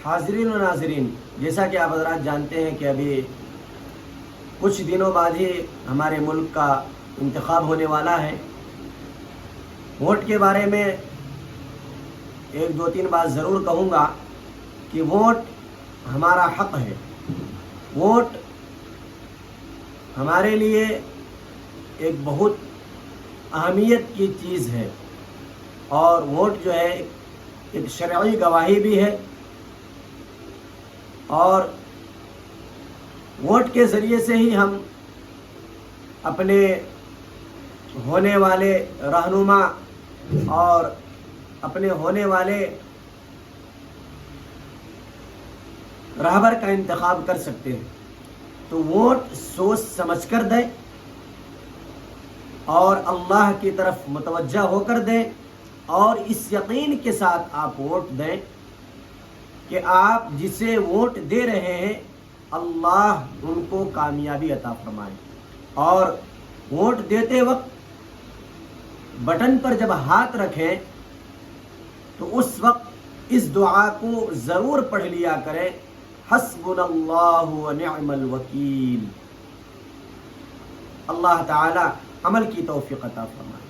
حاضرین و ناظرین، جیسا کہ آپ حضرات جانتے ہیں کہ ابھی کچھ دنوں بعد ہی ہمارے ملک کا انتخاب ہونے والا ہے۔ ووٹ کے بارے میں ایک دو تین بات ضرور کہوں گا کہ ووٹ ہمارا حق ہے۔ ووٹ ہمارے لیے ایک بہت اہمیت کی چیز ہے، اور ووٹ جو ہے ایک شرعی گواہی بھی ہے، اور ووٹ کے ذریعے سے ہی ہم اپنے ہونے والے رہنما اور اپنے ہونے والے رہبر کا انتخاب کر سکتے ہیں۔ تو ووٹ سوچ سمجھ کر دیں اور اللہ کی طرف متوجہ ہو کر دیں، اور اس یقین کے ساتھ آپ ووٹ دیں کہ آپ جسے ووٹ دے رہے ہیں اللہ ان کو کامیابی عطا فرمائے۔ اور ووٹ دیتے وقت بٹن پر جب ہاتھ رکھیں تو اس وقت اس دعا کو ضرور پڑھ لیا کریں، حسبنا اللہ ونعم الوکیل۔ اللہ تعالی عمل کی توفیق عطا فرمائے۔